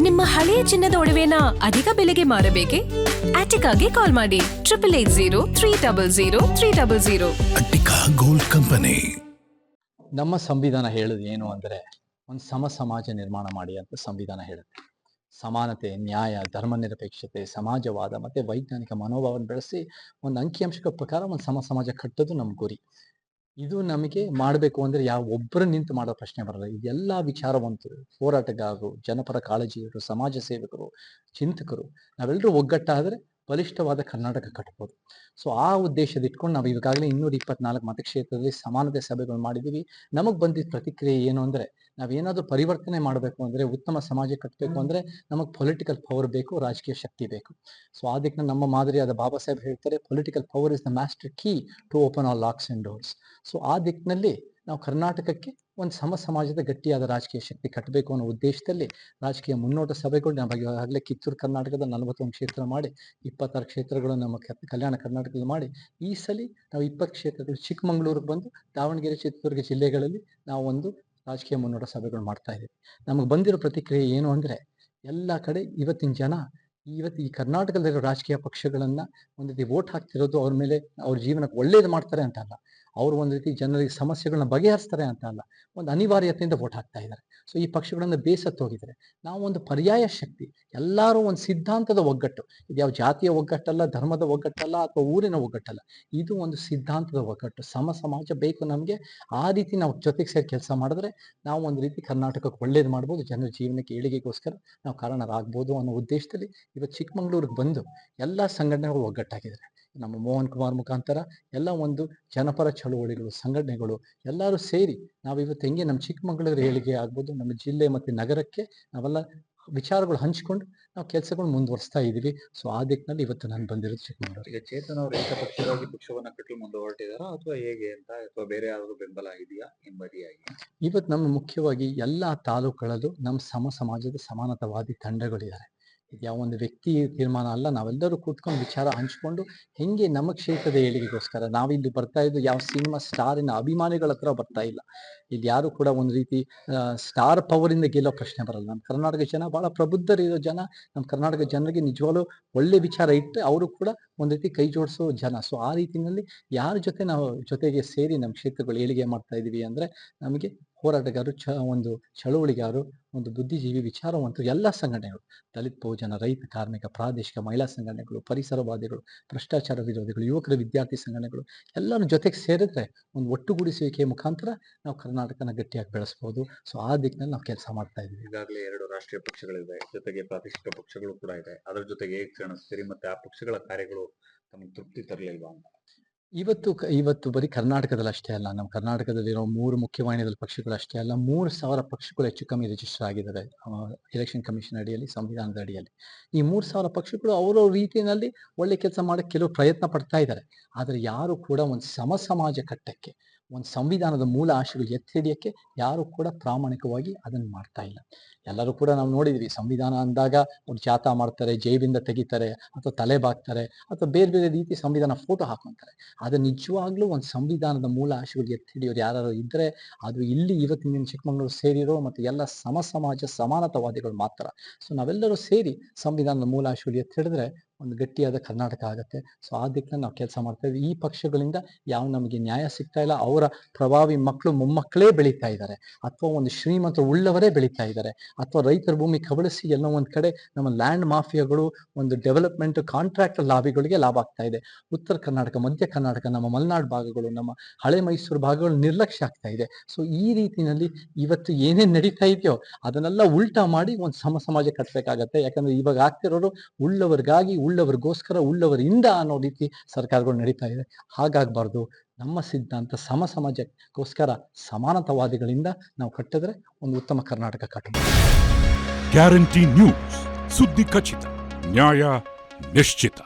ನಿಮ್ಮ ಹಳೆಯ ಚಿನ್ನದ ಒಡವೆನ ಅಧಿಕ ಬೆಲೆಗೆ ಮಾರಬೇಕೆ? ಆಟಿಕಾಗೆ ಕಾಲ್ ಮಾಡಿ 8880 ಅಟ್ಟಿಕಾ ಗೋಲ್ಡ್ ಕಂಪನಿ. ನಮ್ಮ ಸಂವಿಧಾನ ಹೇಳೋದು ಏನು ಅಂದರೆ, ಒಂದು ಸಮಾಜ ನಿರ್ಮಾಣ ಮಾಡಿ ಅಂತ ಸಂವಿಧಾನ ಹೇಳುತ್ತೆ. ಸಮಾನತೆ, ನ್ಯಾಯ, ಧರ್ಮ ನಿರಪೇಕ್ಷತೆ, ಸಮಾಜವಾದ ಮತ್ತು ವೈಜ್ಞಾನಿಕ ಮನೋಭಾವವನ್ನು ಬೆಳೆಸಿ ಒಂದು ಅಂಕಿಅಂಶಗಳ ಪ್ರಕಾರ ಒಂದು ಸಮಾಜ ಕಟ್ಟೋದು ನಮ್ಮ ಗುರಿ. ಇದು ನಮಗೆ ಮಾಡಬೇಕು ಅಂದರೆ ಯಾವ ಒಬ್ಬರು ನಿಂತು ಮಾಡೋ ಪ್ರಶ್ನೆ ಬರಲ್ಲ. ಇದೆಲ್ಲ ವಿಚಾರವಂತರು, ಹೋರಾಟಗಾರರು, ಜನಪರ ಕಾಳಜಿಯರು, ಸಮಾಜ ಸೇವಕರು, ಚಿಂತಕರು ನಾವೆಲ್ಲರೂ ಒಗ್ಗಟ್ಟಾದರೆ ಬಲಿಷ್ಠವಾದ ಕರ್ನಾಟಕ ಕಟ್ಬೋದು. ಸೊ ಆ ಉದ್ದೇಶದ ಇಟ್ಕೊಂಡು ನಾವು ಈಗಾಗಲೇ 224 ಮತಕ್ಷೇತ್ರದಲ್ಲಿ ಸಮಾನತೆ ಸಭೆಗಳು ಮಾಡಿದ್ದೀವಿ. ನಮಗೆ ಬಂದಿದ್ದ ಪ್ರತಿಕ್ರಿಯೆ ಏನು ಅಂದರೆ, ನಾವೇನಾದರೂ ಪರಿವರ್ತನೆ ಮಾಡಬೇಕು ಅಂದರೆ, ಉತ್ತಮ ಸಮಾಜ ಕಟ್ಟಬೇಕು ಅಂದರೆ ನಮಗೆ ಪೊಲಿಟಿಕಲ್ ಪವರ್ ಬೇಕು, ರಾಜಕೀಯ ಶಕ್ತಿ ಬೇಕು. ಸೊ ಆ ದಿಕ್ಕಿನ ನಮ್ಮ ಮಾದರಿಯಾದ ಬಾಬಾ ಸಾಹೇಬ್ ಹೇಳ್ತಾರೆ, political power is the master key to open all locks and doors. So ಆ ದಿಕ್ಕಿನಲ್ಲಿ ನಾವು ಕರ್ನಾಟಕಕ್ಕೆ ಒಂದು ಸಮಾಜದ ಗಟ್ಟಿಯಾದ ರಾಜಕೀಯ ಶಕ್ತಿ ಕಟ್ಟಬೇಕು ಅನ್ನೋ ಉದ್ದೇಶದಲ್ಲಿ ರಾಜಕೀಯ ಮುನ್ನೋಟ ಸಭೆಗಳು ನಾವು ಈಗಾಗಲೇ ಕಿತ್ತೂರು ಕರ್ನಾಟಕದ 41 ಕ್ಷೇತ್ರ ಮಾಡಿ, 26 ಕ್ಷೇತ್ರಗಳು ನಮ್ಮ ಕಲ್ಯಾಣ ಕರ್ನಾಟಕದಲ್ಲಿ ಮಾಡಿ, ಈ ಸಲ ನಾವು 20 ಕ್ಷೇತ್ರಗಳು ಚಿಕ್ಕಮಗಳೂರಿಗೆ ಬಂದು ದಾವಣಗೆರೆ, ಚಿತ್ರದುರ್ಗ ಜಿಲ್ಲೆಗಳಲ್ಲಿ ನಾವು ಒಂದು ರಾಜಕೀಯ ಮುನ್ನೋಟ ಸಭೆಗಳು ಮಾಡ್ತಾ ಇದ್ದೀವಿ. ನಮಗೆ ಬಂದಿರೋ ಪ್ರತಿಕ್ರಿಯೆ ಏನು ಅಂದರೆ, ಎಲ್ಲ ಕಡೆ ಇವತ್ತಿನ ಜನ ಈ ಕರ್ನಾಟಕದಲ್ಲಿರೋ ರಾಜಕೀಯ ಪಕ್ಷಗಳನ್ನ ಒಂದು ರೀತಿ ವೋಟ್ ಹಾಕ್ತಿರೋದು ಅವ್ರ ಮೇಲೆ, ಅವ್ರ ಜೀವನಕ್ಕೆ ಒಳ್ಳೇದು ಮಾಡ್ತಾರೆ ಅಂತ ಅಲ್ಲ, ಅವರು ಒಂದು ರೀತಿ ಜನರಿಗೆ ಸಮಸ್ಯೆಗಳನ್ನ ಬಗೆಹರಿಸ್ತಾರೆ ಅಂತ ಅಲ್ಲ, ಒಂದು ಅನಿವಾರ್ಯತೆಯಿಂದ ವೋಟ್ ಹಾಕ್ತಾ ಇದ್ದಾರೆ. ಸೊ ಈ ಪಕ್ಷಗಳನ್ನ ಬೇಸತ್ತೋಗಿದ್ದಾರೆ. ನಾವು ಒಂದು ಪರ್ಯಾಯ ಶಕ್ತಿ, ಎಲ್ಲರೂ ಒಂದು ಸಿದ್ಧಾಂತದ ಒಗ್ಗಟ್ಟು. ಇದು ಯಾವ ಜಾತಿಯ ಒಗ್ಗಟ್ಟಲ್ಲ, ಧರ್ಮದ ಒಗ್ಗಟ್ಟಲ್ಲ, ಅಥವಾ ಊರಿನ ಒಗ್ಗಟ್ಟಲ್ಲ. ಇದು ಒಂದು ಸಿದ್ಧಾಂತದ ಒಗ್ಗಟ್ಟು. ಸಮಾಜ ಬೇಕು ನಮಗೆ. ಆ ರೀತಿ ನಾವು ಜೊತೆಗೆ ಸೇರಿ ಕೆಲಸ ಮಾಡಿದ್ರೆ ನಾವು ಒಂದು ರೀತಿ ಕರ್ನಾಟಕಕ್ಕೆ ಒಳ್ಳೇದು ಮಾಡ್ಬೋದು, ಜನರ ಜೀವನಕ್ಕೆ ಏಳಿಗೆಗೋಸ್ಕರ ನಾವು ಕಾರಣರಾಗ್ಬೋದು ಅನ್ನೋ ಉದ್ದೇಶದಲ್ಲಿ ಇವತ್ತು ಚಿಕ್ಕಮಗಳೂರಿಗೆ ಬಂದು ಎಲ್ಲ ಸಂಘಟನೆಗಳು ಒಗ್ಗಟ್ಟಾಗಿದ್ದಾರೆ. ನಮ್ಮ ಮೋಹನ್ ಕುಮಾರ್ ಮುಖಾಂತರ ಎಲ್ಲ ಒಂದು ಜನಪರ ಚಳುವಳಿಗಳು, ಸಂಘಟನೆಗಳು ಎಲ್ಲರೂ ಸೇರಿ ನಾವು ಇವತ್ತು ಹೆಂಗೆ ನಮ್ಮ ಚಿಕ್ಕಮಗಳೂರು ಏಳಿಗೆ ಆಗ್ಬೋದು, ನಮ್ಮ ಜಿಲ್ಲೆ ಮತ್ತು ನಗರಕ್ಕೆ ನಾವೆಲ್ಲ ವಿಚಾರಗಳು ಹಂಚ್ಕೊಂಡು ನಾವು ಕೆಲಸಗಳು ಮುಂದುವರಿಸ್ತಾ ಇದ್ದೀವಿ. ಸೊ ಆ ದಿಕ್ಕಿನಲ್ಲಿ ಇವತ್ತು ನಾನು ಬಂದಿರೋದು ಚಿಕ್ಕಮಗಳೂರು. ಈಗ ಚೇತನ್ ಅವರು ಏಕಪಕ್ಷೀಯವಾಗಿ ಪಕ್ಷವನ್ನ ಕಟ್ಟಲು ಮುಂದೆ ಹೊರಟಿದಾರಾ ಅಥವಾ ಹೇಗೆ ಅಂತ, ಅಥವಾ ಬೇರೆ ಯಾರಾದ್ರೂ ಬೆಂಬಲ ಆಗಿದೆಯಾ ಹಿಂಬದಿಯಾಗಿ? ಇವತ್ತು ನಮ್ಮ ಮುಖ್ಯವಾಗಿ ಎಲ್ಲ ತಾಲೂಕುಗಳಲ್ಲೂ ನಮ್ಮ ಸಮಾಜದ ಸಮಾನತಾವಾದಿ ತಂಡಗಳಿದ್ದಾರೆ. ಇದು ಯಾವ ಒಂದು ವ್ಯಕ್ತಿ ತೀರ್ಮಾನ ಅಲ್ಲ, ನಾವೆಲ್ಲರೂ ಕೂತ್ಕೊಂಡು ವಿಚಾರ ಹಂಚ್ಕೊಂಡು ಹೆಂಗೆ ನಮ್ಮ ಕ್ಷೇತ್ರದ ಏಳಿಗೆಗೋಸ್ಕರ ನಾವಿಲ್ಲಿ ಬರ್ತಾ ಇದ್ದು ಯಾವ ಸಿನಿಮಾ ಸ್ಟಾರಿನ ಅಭಿಮಾನಿಗಳ ಹತ್ರ ಬರ್ತಾ ಇಲ್ಲ. ಇಲ್ಲಿ ಯಾರು ಕೂಡ ಒಂದು ರೀತಿ ಸ್ಟಾರ್ ಪವರಿಂದ ಗೆಲ್ಲೋ ಪ್ರಶ್ನೆ ಬರಲ್ಲ. ನಮ್ಮ ಕರ್ನಾಟಕ ಜನ ಬಹಳ ಪ್ರಬುದ್ಧರಿರೋ ಜನ. ನಮ್ಮ ಕರ್ನಾಟಕ ಜನರಿಗೆ ನಿಜವಾಗ್ಲೂ ಒಳ್ಳೆ ವಿಚಾರ ಇಟ್ಟು ಅವರು ಕೂಡ ಒಂದು ರೀತಿ ಕೈ ಜೋಡಿಸೋ ಜನ. ಸೊ ಆ ರೀತಿಯಲ್ಲಿ ಯಾರ ಜೊತೆ ನಾವು ಜೊತೆಗೆ ಸೇರಿ ನಮ್ಮ ಕ್ಷೇತ್ರಗಳು ಏಳಿಗೆ ಮಾಡ್ತಾ ಇದೀವಿ ಅಂದ್ರೆ, ನಮಗೆ ಹೋರಾಟಗಾರರು, ಒಂದು ಚಳುವಳಿಗಾರರು, ಒಂದು ಬುದ್ಧಿಜೀವಿ, ವಿಚಾರವಂತರು, ಎಲ್ಲ ಸಂಘಟನೆಗಳು, ದಲಿತ, ಬಹುಜನ, ರೈತ, ಕಾರ್ಮಿಕ, ಪ್ರಾದೇಶಿಕ, ಮಹಿಳಾ ಸಂಘಟನೆಗಳು, ಪರಿಸರವಾದಿಗಳು, ಭ್ರಷ್ಟಾಚಾರ ವಿರೋಧಿಗಳು, ಯುವಕರ ವಿದ್ಯಾರ್ಥಿ ಸಂಘಟನೆಗಳು ಎಲ್ಲರೂ ಜೊತೆಗೆ ಸೇರಿದ್ರೆ ಒಂದು ಒಟ್ಟುಗೂಡಿಸುವಿಕೆ ಮುಖಾಂತರ ನಾವು ಕರ್ನಾಟಕನ ಗಟ್ಟಿಯಾಗಿ ಬೆಳೆಸ್ಬೋದು. ಸೊ ಆ ದಿಕ್ಕಿನಲ್ಲಿ ನಾವು ಕೆಲಸ ಮಾಡ್ತಾ ಇದ್ದೀವಿ. ಈಗಾಗಲೇ 2 ರಾಷ್ಟ್ರೀಯ ಪಕ್ಷಗಳಿವೆ, ಜೊತೆಗೆ ಪ್ರಾದೇಶಿಕ ಪಕ್ಷಗಳು ಕೂಡ ಇದೆ. ಅದರ ಜೊತೆಗೆ ಹೇಗೆ ಕಾಣಿಸ್ತೀರಿ, ಮತ್ತೆ ಆ ಪಕ್ಷಗಳ ಕಾರ್ಯಗಳು ತಮಗೆ ತೃಪ್ತಿ ತರಲಿಲ್ವಾ ಅಂತ? ಇವತ್ತು ಬರೀ ಕರ್ನಾಟಕದಲ್ಲಿ ಅಷ್ಟೇ ಅಲ್ಲ, ನಮ್ಮ ಕರ್ನಾಟಕದಲ್ಲಿರೋ 3 ಮುಖ್ಯವಾಹಿನಿಗಳ ಪಕ್ಷಗಳು ಅಷ್ಟೇ ಅಲ್ಲ, 3,000 ಪಕ್ಷಗಳು ಹೆಚ್ಚು ಕಮ್ಮಿ ರಿಜಿಸ್ಟರ್ ಆಗಿದ್ದಾರೆ ಎಲೆಕ್ಷನ್ ಕಮಿಷನ್ ಅಡಿಯಲ್ಲಿ, ಸಂವಿಧಾನದ ಅಡಿಯಲ್ಲಿ. ಈ 3,000 ಪಕ್ಷಗಳು ಅವರ ರೀತಿಯಲ್ಲಿ ಒಳ್ಳೆ ಕೆಲಸ ಮಾಡಕ್ಕೆ ಕೆಲವು ಪ್ರಯತ್ನ ಪಡ್ತಾ ಇದ್ದಾರೆ. ಆದರೆ ಯಾರು ಕೂಡ ಒಂದು ಸಮಾಜ ಕಟ್ಟಕ್ಕೆ, ಒಂದು ಸಂವಿಧಾನದ ಮೂಲ ಆಶಯಗಳು ಎತ್ತಿ ಹಿಡಿಯಕ್ಕೆ ಯಾರು ಕೂಡ ಪ್ರಾಮಾಣಿಕವಾಗಿ ಅದನ್ನು ಮಾಡ್ತಾ ಇಲ್ಲ. ಎಲ್ಲರೂ ಕೂಡ ನಾವು ನೋಡಿದ್ವಿ, ಸಂವಿಧಾನ ಅಂದಾಗ ಒಂದು ಜಾಥಾ ಮಾಡ್ತಾರೆ, ಜೈಬಿಂದ ತೆಗಿತಾರೆ, ಅಥವಾ ತಲೆ ಬಾಗ್ತಾರೆ, ಅಥವಾ ಬೇರೆ ಬೇರೆ ರೀತಿ ಸಂವಿಧಾನ ಫೋಟೋ ಹಾಕೊಂತಾರೆ. ಅದು ನಿಜವಾಗ್ಲೂ ಒಂದು ಸಂವಿಧಾನದ ಮೂಲ ಆಶಯಗಳು ಎತ್ತಿ ಹಿಡಿಯೋರು ಯಾರು ಇದ್ರೆ ಅದು ಇಲ್ಲಿ ಇವತ್ತಿನ ಚಿಕ್ಕಮಗಳೂರು ಸೇರಿರೋ ಮತ್ತು ಎಲ್ಲ ಸಮಾಜ ಸಮಾನತಾವಾದಿಗಳು ಮಾತ್ರ. ಸೊ ನಾವೆಲ್ಲರೂ ಸೇರಿ ಸಂವಿಧಾನದ ಮೂಲ ಆಶಯಗಳು ಎತ್ತಿ ಹಿಡಿದ್ರೆ ಒಂದು ಗಟ್ಟಿಯಾದ ಕರ್ನಾಟಕ ಆಗುತ್ತೆ. ಸೊ ಆ ದಿಕ್ಕಿನಲ್ಲಿ ನಾವು ಕೆಲಸ ಮಾಡ್ತಾ ಇದ್ವಿ. ಈ ಪಕ್ಷಗಳಿಂದ ಯಾವ ನಮಗೆ ನ್ಯಾಯ ಸಿಗ್ತಾ ಇಲ್ಲ, ಅವರ ಪ್ರಭಾವಿ ಮಕ್ಕಳು ಮೊಮ್ಮಕ್ಕಳೇ ಬೆಳೀತಾ ಇದ್ದಾರೆ, ಅಥವಾ ಒಂದು ಶ್ರೀಮಂತರು ಉಳ್ಳವರೇ ಬೆಳೀತಾ ಇದ್ದಾರೆ, ಅಥವಾ ರೈತರ ಭೂಮಿ ಕಬಳಿಸಿ ಎಲ್ಲೋ ಒಂದ್ ಕಡೆ ನಮ್ಮ ಲ್ಯಾಂಡ್ ಮಾಫಿಯಾಗಳು, ಒಂದು ಡೆವಲಪ್ಮೆಂಟ್ ಕಾಂಟ್ರಾಕ್ಟ್ ಲಾಬಿಗಳಿಗೆ ಲಾಭ ಆಗ್ತಾ ಇದೆ. ಉತ್ತರ ಕರ್ನಾಟಕ, ಮಧ್ಯ ಕರ್ನಾಟಕ, ನಮ್ಮ ಮಲೆನಾಡು ಭಾಗಗಳು, ನಮ್ಮ ಹಳೆ ಮೈಸೂರು ಭಾಗಗಳು ನಿರ್ಲಕ್ಷ್ಯ ಆಗ್ತಾ ಇದೆ. ಸೊ ಈ ರೀತಿಯಲ್ಲಿ ಇವತ್ತು ಏನೇನ್ ನಡೀತಾ ಇದೆಯೋ ಅದನ್ನೆಲ್ಲ ಉಲ್ಟಾ ಮಾಡಿ ಒಂದು ಸಮಾಜ ಕಟ್ಟಬೇಕಾಗತ್ತೆ. ಯಾಕಂದ್ರೆ ಇವಾಗ ಆಗ್ತಿರೋರು ಉಳ್ಳವರಿಗಾಗಿ, ಉಳ್ಳವರಿಗೋಸ್ಕರ, ಉಳ್ಳವರಿಂದ ಅನ್ನೋ ರೀತಿ ಸರ್ಕಾರಗಳು ನಡೀತಾ ಇದೆ. ಹಾಗಾಗಬಾರ್ದು. ನಮ್ಮ ಸಿದ್ಧಾಂತ ಸಮಾಜಕ್ಕೋಸ್ಕರ ಸಮಾನತಾವಾದಿಗಳಿಂದ ನಾವು ಕಟ್ಟಿದ್ರೆ ಒಂದು ಉತ್ತಮ ಕರ್ನಾಟಕ ಕಟ್ಟಬಹುದು. ಗ್ಯಾರಂಟಿ ನ್ಯೂಸ್, ಸುದ್ದಿ ಖಚಿತ, ನ್ಯಾಯ ನಿಶ್ಚಿತ.